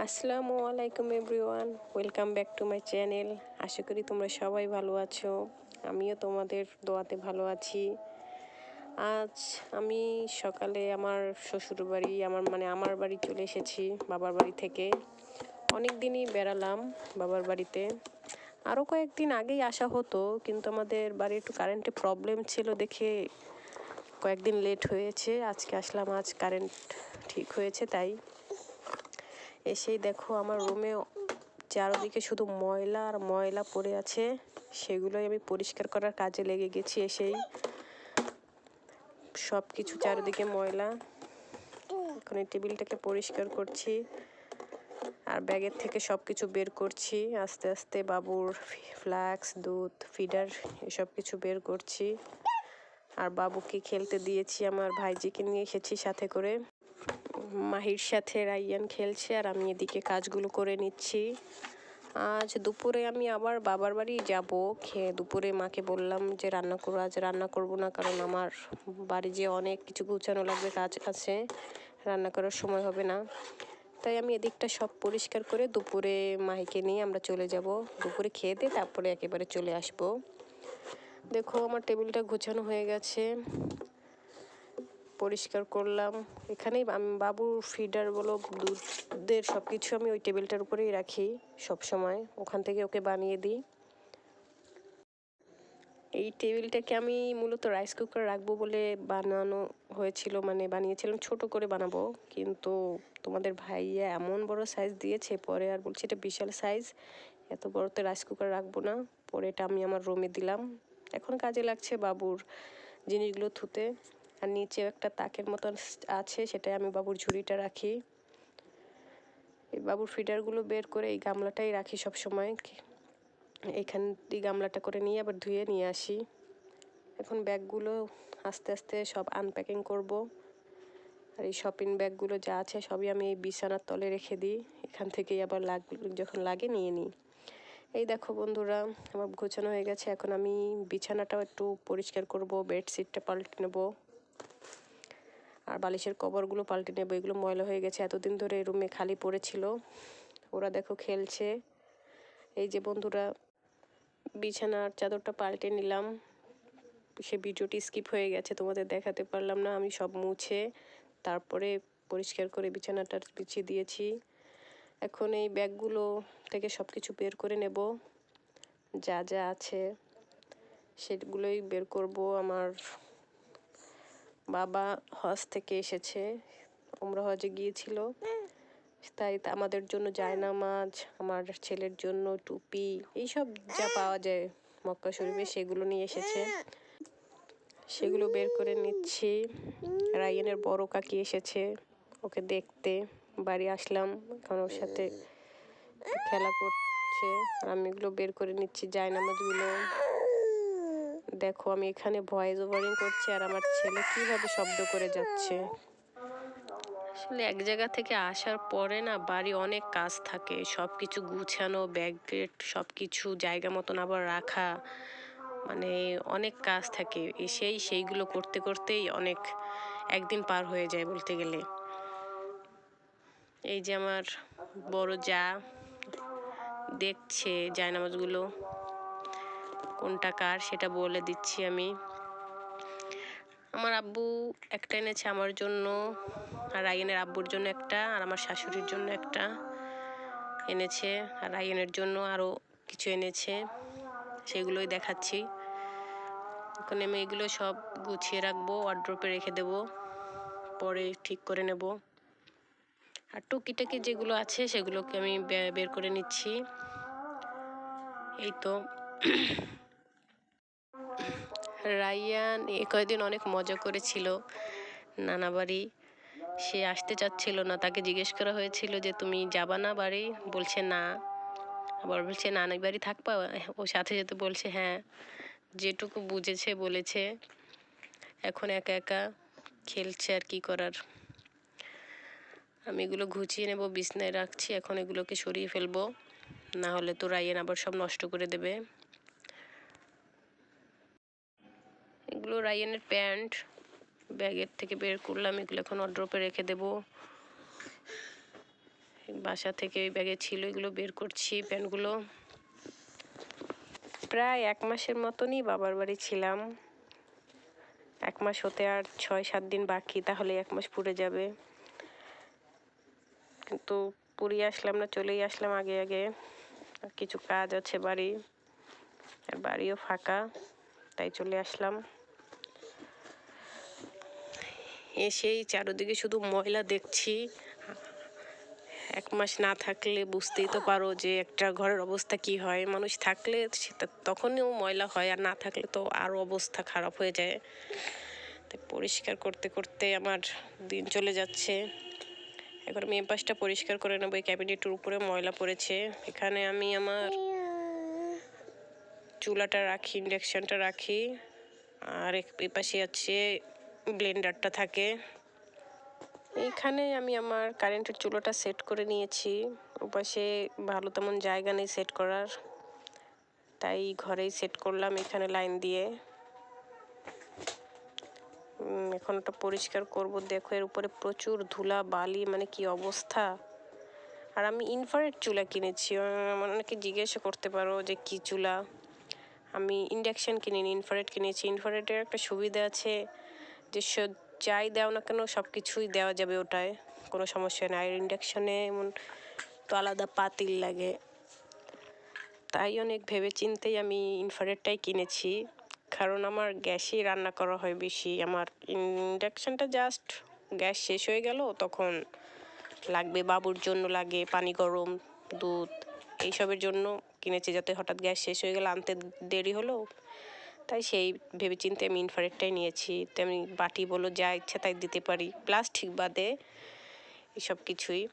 আসসালামু আলাইকুম everyone, welcome back to my channel. আশা করি তোমরা সবাই ভালো আছো। আমিও তোমাদের দোয়াতে ভালো আছি। আজ আমি সকালে আমার শ্বশুর বাড়ি আমার বাড়ি চলে এসেছি বাবার বাড়ি থেকে। অনেক দিনই বেড়ালাম বাবার বাড়িতে। আরও কয়েকদিন আগেই আসা হতো, কিন্তু আমাদের বাড়ি একটু কারেন্টের প্রবলেম ছিল দেখে কয়েকদিন লেট হয়েছে। আজকে আসলাম, আজ কারেন্ট ঠিক হয়েছে তাই। এসেই দেখো আমার রুমে চারদিকে শুধু ময়লা আর ময়লা পড়ে আছে, সেগুলোই আমি পরিষ্কার করার কাজে লেগে গেছি। এসেই সব কিছু চারদিকে ময়লা, এখন এই টেবিলটাকে পরিষ্কার করছি আর ব্যাগের থেকে সব কিছু বের করছি আস্তে আস্তে। বাবুর ফ্লাক্স, দুধ, ফিডার এসব কিছু বের করছি। আর বাবুকে খেলতে দিয়েছি, আমার ভাইজিকে নিয়ে এসেছি সাথে করে। মাহির সাথে রাইয়ান খেলছে আর আমি এদিকে কাজগুলো করে নিচ্ছি। আজ দুপুরে আমি আবার বাবার বাড়ি যাব। দুপুরে মাকে বললাম যে রান্না করো। আজ রান্না করব না, কারণ আমার বাড়ি যে অনেক কিছু গুছানো লাগবে, কাজ আছে, রান্না করার সময় হবে না। তাই আমি এদিকটা সব পরিষ্কার করে দুপুরে মাহিকে নিয়ে আমরা চলে যাব। দুপুরে খেয়ে দিয়ে তারপরে একেবারে চলে আসব। দেখো আমার টেবিলটা গুছানো হয়ে গেছে, পরিষ্কার করলাম। এখানেই আমি বাবুর ফিডার বলো, দুধের সব কিছু আমি ওই টেবিলটার উপরেই রাখি সব সময়, ওখান থেকে ওকে বানিয়ে দিই। এই টেবিলটাকে আমি মূলত রাইস কুকার রাখবো বলে বানানো হয়েছিল, বানিয়েছিলাম ছোট করে বানাবো, কিন্তু তোমাদের ভাইয়া এমন বড় সাইজ দিয়েছে, পরে আর বলছে এটা বিশাল সাইজ, এত বড়তে রাইস কুকার রাখবো না। পরে এটা আমি আমার রুমে দিলাম। এখন কাজে লাগছে বাবুর জিনিসগুলো ধুতে। আর নিচে একটা তাকের মতন আছে, সেটাই আমি বাবুর ঝুড়িটা রাখি। এই বাবুর ফিডারগুলো বের করে এই গামলাটাই রাখি সব সময়। এইখান দিয়ে গামলাটা করে নিয়ে আবার ধুয়ে নিয়ে আসি। এখন ব্যাগগুলো আস্তে আস্তে সব আনপ্যাকিং করব। আর এই শপিং ব্যাগগুলো যা আছে সবই আমি এই বিছানার তলে রেখে দিই, এখান থেকেই আবার যখন লাগে নিয়ে নিই। এই দেখো বন্ধুরা, আমার গোছানো হয়ে গেছে। এখন আমি বিছানাটাও একটু পরিষ্কার করব, বেডশিটটা পাল্টে নেব আর বালিশের কভারগুলো পাল্টে নেব। এগুলো ময়লা হয়ে গেছে, এতদিন ধরে রুমে খালি পড়েছিল। ওরা দেখো খেলছে। এই যে বন্ধুরা, বিছানার চাদরটা পাল্টে নিলাম। সে ভিডিওটি স্কিপ হয়ে গেছে, তোমাদের দেখাতে পারলাম না। আমি সব মুছে তারপরে পরিষ্কার করে বিছানাটা বিছিয়ে দিয়েছি। এখন এই ব্যাগগুলো থেকে সব কিছু বের করে নেব, যা যা আছে সেগুলোই বের করব। আমার বাবা হজ থেকে এসেছে, ওমরা হজে গিয়েছিল, তাই আমাদের জন্য জায়নামাজ, আমার ছেলের জন্য টুপি, এইসব যা পাওয়া যায় মক্কা শরীফে সেগুলো নিয়ে এসেছে, সেগুলো বের করে নিচ্ছি। রায়ানের বড় কাকি এসেছে ওকে দেখতে, বাড়ি আসলাম, এখন ওর সাথে খেলা করছে আর আমি এগুলো বের করে নিচ্ছি, জায়নামাজগুলো। দেখো আমি এখানে ভয়েস ওভারিং করছি আর আমার ছেলে কিভাবে শব্দ করে যাচ্ছে। আসলে এক জায়গা থেকে আসার পরে না বাড়ি অনেক কাজ থাকে, সব কিছু গুছানো, ব্যাগ সব কিছু জায়গা মতন আবার রাখা, অনেক কাজ থাকে। সেইগুলো করতে করতেই অনেক একদিন পার হয়ে যায় বলতে গেলে। এই যে আমার বড় যা দেখছে জায়নামাজগুলো কোনটা কার সেটা বলে দিচ্ছি আমি। আমার আব্বু একটা এনেছে আমার জন্য, আর রায়ানের আব্বুর জন্য একটা, আর আমার শাশুড়ির জন্য একটা এনেছে, আর রায়ানের জন্য আরও কিছু এনেছে, সেগুলোই দেখাচ্ছি। এখন আমি এগুলো সব গুছিয়ে রাখবো, ওয়ার্ড্রপে রেখে দেব, পরে ঠিক করে নেব। আর টুকিটাকি যেগুলো আছে সেগুলোকে আমি বের করে নিচ্ছি। এই তো রায়ান কয়েকদিন অনেক মজা করেছিল নানা বাড়ি, সে আসতে চাচ্ছিল না। তাকে জিজ্ঞেস করা হয়েছিল যে তুমি যাবা না বাড়ি, বলছে না। আবার বলছে নানি বাড়ি থাকবা, ও সাথে সাথে বলছে হ্যাঁ, যেটুকু বুঝেছে বলেছে। এখন একা একা খেলছে, আর কি করার। আমি এগুলো গুছিয়ে নেব, বিছনায় রাখছি, এখন এগুলোকে সরিয়ে ফেলবো, না হলে তো রায়ান আবার সব নষ্ট করে দেবে। এগুলো রায়ানের প্যান্ট, ব্যাগের থেকে বের করলাম, এগুলো এখন ওয়ার্ড্রপে রেখে দেব। বাসা থেকে ওই ব্যাগে ছিল, এগুলো বের করছি প্যান্টগুলো। প্রায় 1 মাসের মতনই বাবার বাড়ি ছিলাম। 1 মাস হতে আর 6-7 দিন বাকি, তাহলে 1 মাস পুরে যাবে। কিন্তু পুরিয়ে আসলাম না, চলেই আসলাম আগে আগে। আর কিছু কাজ আছে বাড়ি, আর বাড়িও ফাঁকা, তাই চলে আসলাম। এসেই চারদিকে শুধু ময়লা দেখছি। 1 মাস না থাকলে বুঝতেই তো পারো যে একটা ঘরের অবস্থা কি হয়। মানুষ থাকলে সেটা তখনও ময়লা হয়, আর না থাকলে তো আরও অবস্থা খারাপ হয়ে যায়। তাই পরিষ্কার করতে করতে আমার দিন চলে যাচ্ছে। এখন আমি এই পাশটা পরিষ্কার করে নেবো। এই ক্যাবিনেটের উপরে ময়লা পড়েছে। এখানে আমি আমার চুলাটা রাখি, ইন্ডাকশানটা রাখি, আর এই পাশে আছে ব্লেন্ডারটা থাকে। এইখানে আমি আমার কারেন্টের চুলাটা সেট করে নিয়েছি। ওপাশে ভালো তেমন জায়গা নেই সেট করার, তাই ঘরেই সেট করলাম এখানে লাইন দিয়ে। এখন ওটা পরিষ্কার করব। দেখো এর উপরে প্রচুর ধুলা বালি, মানে কি অবস্থা। আর আমি ইনফ্রারেড চুলা কিনেছি। অনেকে জিজ্ঞাসা করতে পারো যে কি চুলা। আমি ইন্ডাকশান কিনিনি, ইনফ্রারেড কিনেছি। ইনফ্রারেডের একটা সুবিধা আছে যে যাই দাও না কেন সব কিছুই দেওয়া যাবে ওটায়, কোনো সমস্যা নেই। আর ইন্ডাকশানে এমন তো আলাদা পাতিল লাগে, তাই অনেক ভেবে চিন্তেই আমি ইনফ্রারেডটাই কিনেছি। কারণ আমার গ্যাসেই রান্না করা হয় বেশি। আমার ইন্ডাকশানটা জাস্ট গ্যাস শেষ হয়ে গেল তখন লাগবে, বাবুর জন্য লাগে, পানি গরম, দুধ, এইসবের জন্য কিনেছি, যাতে হঠাৎ গ্যাস শেষ হয়ে গেলে আনতে দেরি হলো। তাই সেই ভেবেচিন্তে আমি ইনফ্রারেডটাই নিয়েছি। তো আমি বাটি বলো যা ইচ্ছা তাই দিতে পারি, প্লাস্টিক বাদে এসব কিছুই।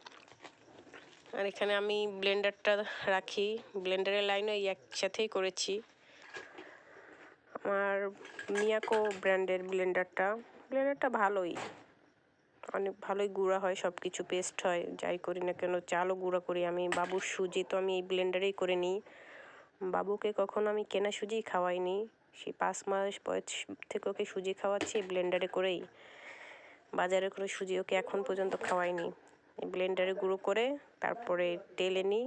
আর এখানে আমি ব্লেন্ডারটা রাখি, ব্লেন্ডারের লাইনও এই একসাথেই করেছি। আমার মিয়াকো ব্র্যান্ডের ব্লেন্ডারটা ভালোই, অনেক ভালোই গুঁড়া হয়, সব কিছু পেস্ট হয়। যাই করি না কেন, চালও গুঁড়া করি আমি। বাবুর সুজি তো আমি এই ব্লেন্ডারেই করে নিই। বাবুকে কখনো আমি কেনা সুজি খাওয়াইনি, সেই 5 মাস বয়স থেকে ওকে সুজি খাওয়াচ্ছি ব্লেন্ডারে করেই। বাজারে করে সুজি ওকে এখন পর্যন্ত খাওয়াইনি। এই ব্লেন্ডারে গুঁড়ো করে তারপরে টেলে নিই।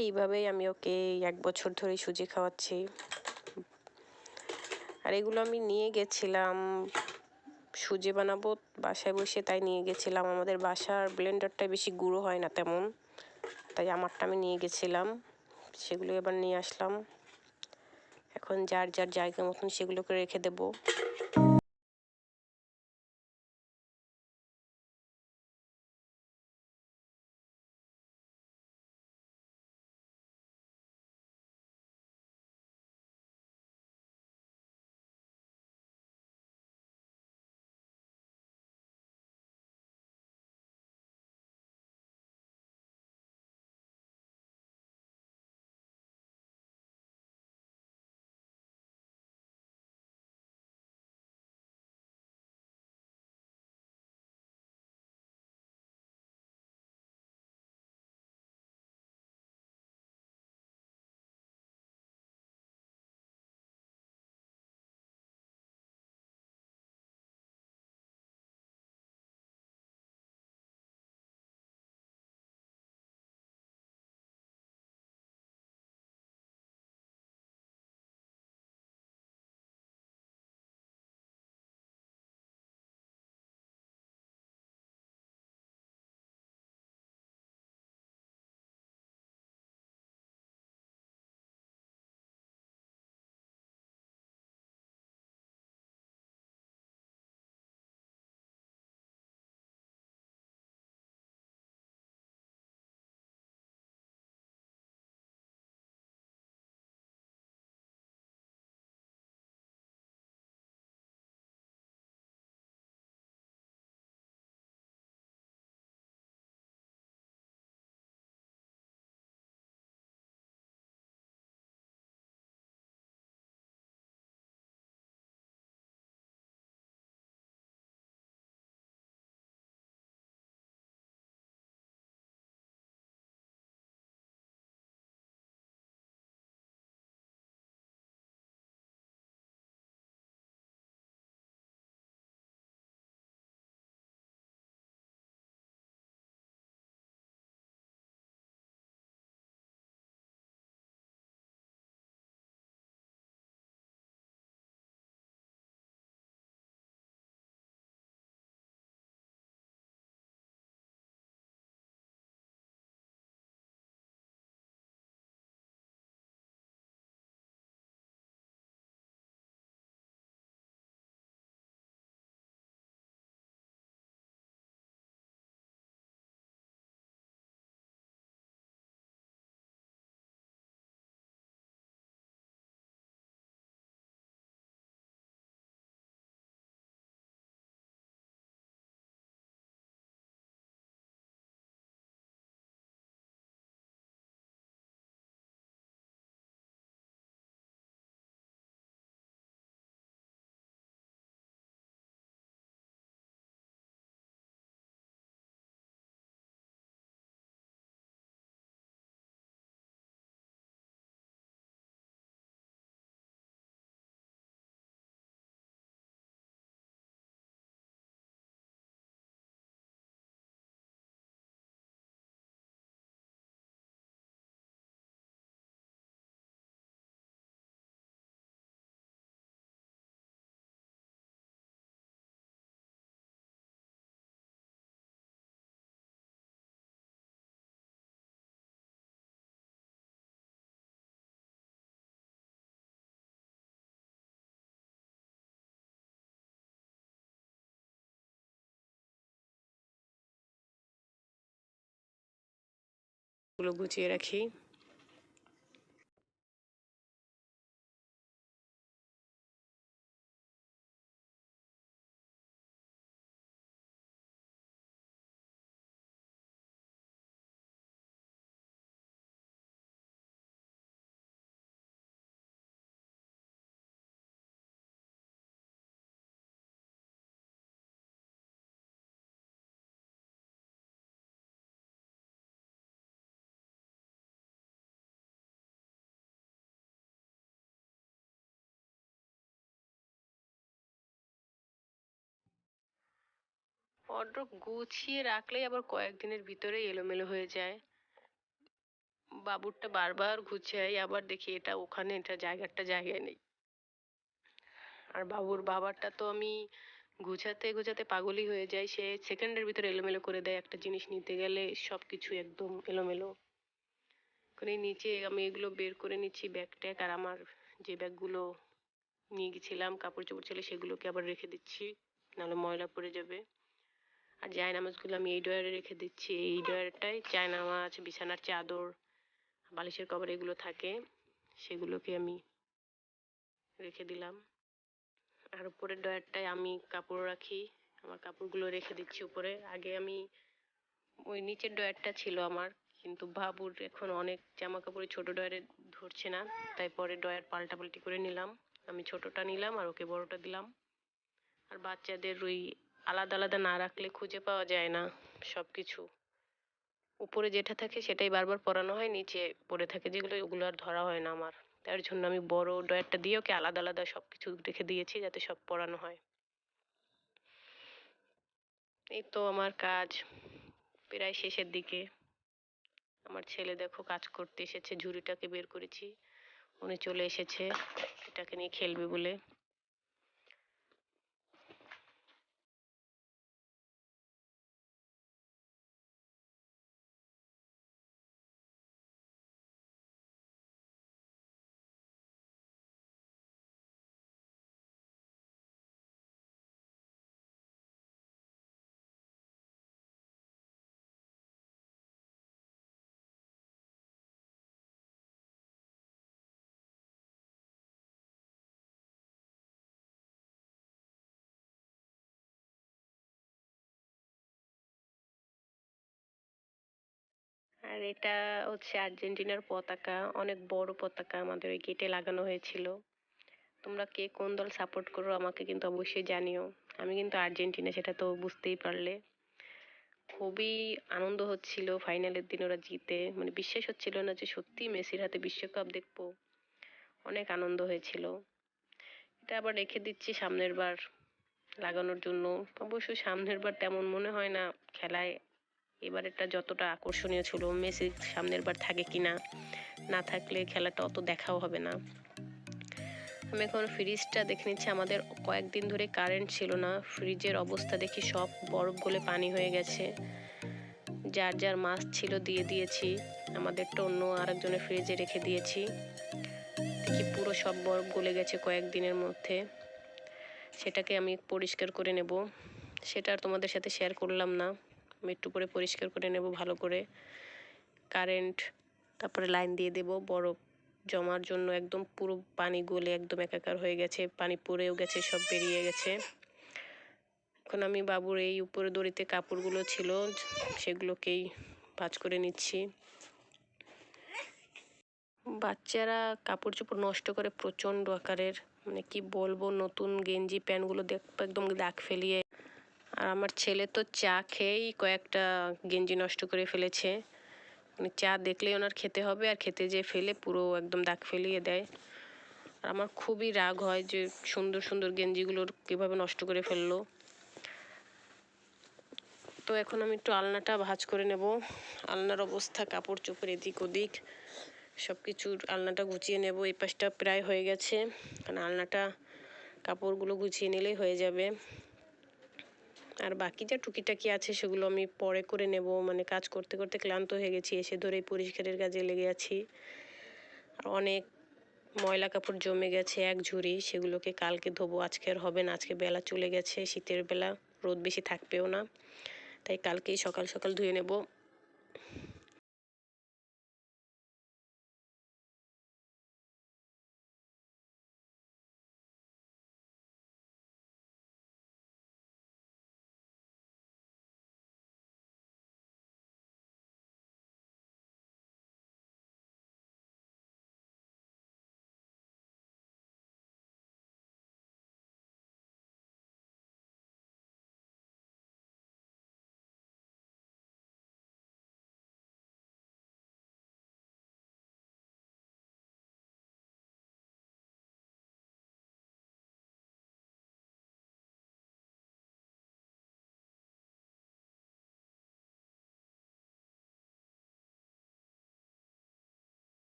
এইভাবেই আমি ওকে 1 বছর ধরে সুজি খাওয়াচ্ছি। আর এগুলো আমি নিয়ে গেছিলাম, সুজি বানাবো বাসায় বসে, তাই নিয়ে গেছিলাম। আমাদের বাসার ব্লেন্ডারটায় বেশি গুঁড়ো হয় না তেমন, তাই আমারটা আমি নিয়ে গেছিলাম। সেগুলো এবার নিয়ে আসলাম। এখন যার যার জায়গা মতন সেগুলোকে রেখে দেবো। গুলো গুছিয়ে রাখি। ওয়ারড্রোব গুছিয়ে রাখলেই আবার কয়েকদিনের ভিতরেই এলোমেলো হয়ে যায়। বাবুরটা বারবার গুছাই, আবার দেখি এটা ওখানে, এটা জায়গাটা জায়গায় নেই। আর বাবুর বাবারটা তো আমি গুছাতে গুছাতে পাগলই হয়ে যাই। সে সেকেন্ডের ভিতরে এলোমেলো করে দেয়, একটা জিনিস নিতে গেলে সব কিছু একদম এলোমেলো করে। নিচে আমি এগুলো বের করে নিচ্ছি, ব্যাগ ট্যাগ, আর আমার যে ব্যাগগুলো নিয়ে গেছিলাম কাপড় চোপড় ছিল সেগুলোকে আবার রেখে দিচ্ছি, নাহলে ময়লা পড়ে যাবে। আর জায়নামাজগুলো আমি এই ড্রয়ারে রেখে দিচ্ছি। এই ড্রয়ারটাই জায়নামাজ, বিছানার চাদর, বালিশের কভার এগুলো থাকে, সেগুলোকে আমি রেখে দিলাম। আর উপরের ড্রয়ারটায় আমি কাপড় রাখি, আমার কাপড়গুলো রেখে দিচ্ছি উপরে। আগে আমি ওই নিচের ড্রয়ারটা ছিল আমার, কিন্তু বাবুর এখন অনেক জামা কাপড় ছোট ড্রয়ারে ধরছে না, তাই পরে ড্রয়ার পাল্টাপাল্টি করে নিলাম। আমি ছোটটা নিলাম আর ওকে বড়টা দিলাম। আর বাচ্চাদের ওই আলাদা আলাদা না রাখলে খুঁজে পাওয়া যায় না সব কিছু। উপরে যেটা থাকে সেটাই বারবার পরানো হয়, নিচে পড়ে থাকে যেগুলো, ওগুলো আর ধরা হয় না আমার। তার জন্য আমি বড় ড্রয়ারটা দিয়ে ওকে আলাদা আলাদা সব কিছু রেখে দিয়েছি যাতে সব পরানো হয়। এই তো আমার কাজ প্রায় শেষের দিকে। আমার ছেলে দেখো কাজ করতে এসেছে, ঝুড়িটাকে বের করেছি, উনি চলে এসেছে এটাকে নিয়ে খেলবে বলে। আর এটা হচ্ছে আর্জেন্টিনার পতাকা, অনেক বড় পতাকা আমাদের ওই গেটে লাগানো হয়েছিল। তোমরা কে কোন দল সাপোর্ট করো আমাকে কিন্তু অবশ্যই জানিও। আমি কিন্তু আর্জেন্টিনা, সেটা তো বুঝতেই পারলে। খুবই আনন্দ হচ্ছিল ফাইনালের দিন ওরা জিতে, মানে বিশ্বাস হচ্ছিল না যে সত্যি মেসির হাতে বিশ্বকাপ দেখবো। অনেক আনন্দ হয়েছিল। এটা আবার রেখে দিচ্ছি সামনের বার লাগানোর জন্য। অবশ্য সামনের বার তেমন মনে হয় না খেলায় এবারেরটা যতটা আকর্ষণীয় ছিল। মেসি সামনের বার থাকে কিনা, না থাকলে খেলাটা অত দেখাও হবে না। আমি এখন ফ্রিজটা দেখে নিচ্ছি, আমাদের কয়েকদিন ধরে কারেন্ট ছিল না। ফ্রিজের অবস্থা দেখি সব বরফ গলে পানি হয়ে গেছে। যার যার মাছ ছিল দিয়ে দিয়েছি, আমাদেরটা অন্য আরেকজনের ফ্রিজে রেখে দিয়েছি। দেখি পুরো সব বরফ গলে গেছে কয়েকদিনের মধ্যে। সেটাকে আমি পরিষ্কার করে নেব, সেটা আর তোমাদের সাথে শেয়ার করলাম না। আমি একটু পরে পরিষ্কার করে নেব ভালো করে। কারেন্ট, তারপরে লাইন দিয়ে দেব বরফ জমার জন্য। একদম পুরো পানি গলে একদম একাকার হয়ে গেছে, পানি পড়েও গেছে, সব বেরিয়ে গেছে। এখন আমি বাবুর এই উপরে দড়িতে কাপড়গুলো ছিল সেগুলোকেই ভাঁজ করে নিচ্ছি। বাচ্চারা কাপড় চোপড় নষ্ট করে প্রচণ্ড আকারের, মানে কি বলবো, নতুন গেঞ্জি প্যান্টগুলো দেখবো একদম দাগ ফেলিয়ে। আর আমার ছেলে তো চা খেয়েই কয়েকটা গেঞ্জি নষ্ট করে ফেলেছে। মানে চা দেখলেই ওনার খেতে হবে, আর খেতে যেয়ে ফেলে পুরো একদম দাগ ফেলিয়ে দেয়। আর আমার খুবই রাগ হয় যে সুন্দর সুন্দর গেঞ্জিগুলোর কীভাবে নষ্ট করে ফেললো। তো এখন আমি একটু আলনাটা ভাঁজ করে নেব। আলনার অবস্থা, কাপড় চোপড় এদিক ওদিক সব কিছুর আলনাটা গুছিয়ে নেব। এই পাশটা প্রায় হয়ে গেছে, কারণ আলনাটা কাপড়গুলো গুছিয়ে নিলেই হয়ে যাবে। আর বাকি যা টুকিটাকি আছে সেগুলো আমি পরে করে নেব, মানে কাজ করতে করতে ক্লান্ত হয়ে গেছি, এসে ধরেই পরিষ্কারের কাজে লেগে আছি। আর অনেক ময়লা কাপড় জমে গেছে এক ঝুড়ি, সেগুলোকে কালকে ধোবো, আজকে আর হবে না। আজকে বেলা চলে গেছে, শীতের বেলা, রোদ বেশি থাকবেও না, তাই কালকেই সকাল সকাল ধুয়ে নেব।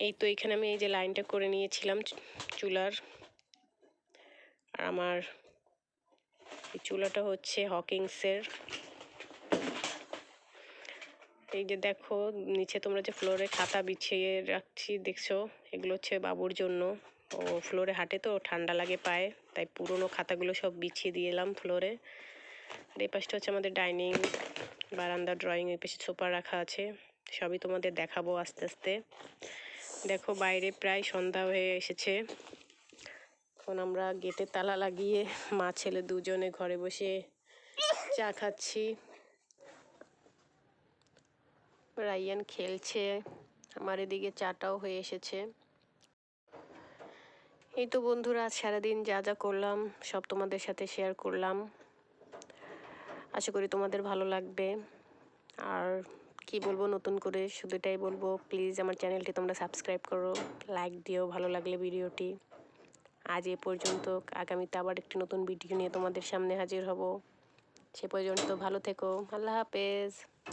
এই তো এখানে আমি এই যে লাইনটা করে নিয়েছিলাম চুলার। আর আমার এই চুলাটা হচ্ছে হকিংসের। এই যে দেখো নিচে তোমরা যে ফ্লোরে খাতা বিছিয়ে রাখছি দেখছো, এগুলো হচ্ছে বাবুর জন্য। ও ফ্লোরে হাঁটে তো ঠান্ডা লাগে পায়ে, তাই পুরোনো খাতাগুলো সব বিছিয়ে দিয়ে এলাম ফ্লোরে। আর এই পাশটা হচ্ছে আমাদের ডাইনিং, বারান্দা, ড্রয়িং, এই পাশে সোফা রাখা আছে। সবই তোমাদের দেখাবো আস্তে আস্তে। দেখো বাইরে প্রায় সন্ধ্যা হয়ে এসেছে। এখন আমরা গেটে তালা লাগিয়ে মা ছেলে দুজনে ঘরে বসে চা খাচ্ছি। রাইয়ান খেলছে, আমার এদিকে চাটাও হয়ে এসেছে। এই তো বন্ধুরা, আজ সারাদিন যা যা করলাম সব তোমাদের সাথে শেয়ার করলাম। আশা করি তোমাদের ভালো লাগবে। আর কি বলবো নতুন করে, শুধু এটাই বলবো, প্লিজ আমার চ্যানেলটি তোমরা সাবস্ক্রাইব করো, লাইক দিও ভালো লাগলে ভিডিওটি। আজ এ পর্যন্ত, আগামীতে আবার একটি নতুন ভিডিও নিয়ে তোমাদের সামনে হাজির হব। সে পর্যন্ত ভালো থেকো, আল্লাহ হাফেজ।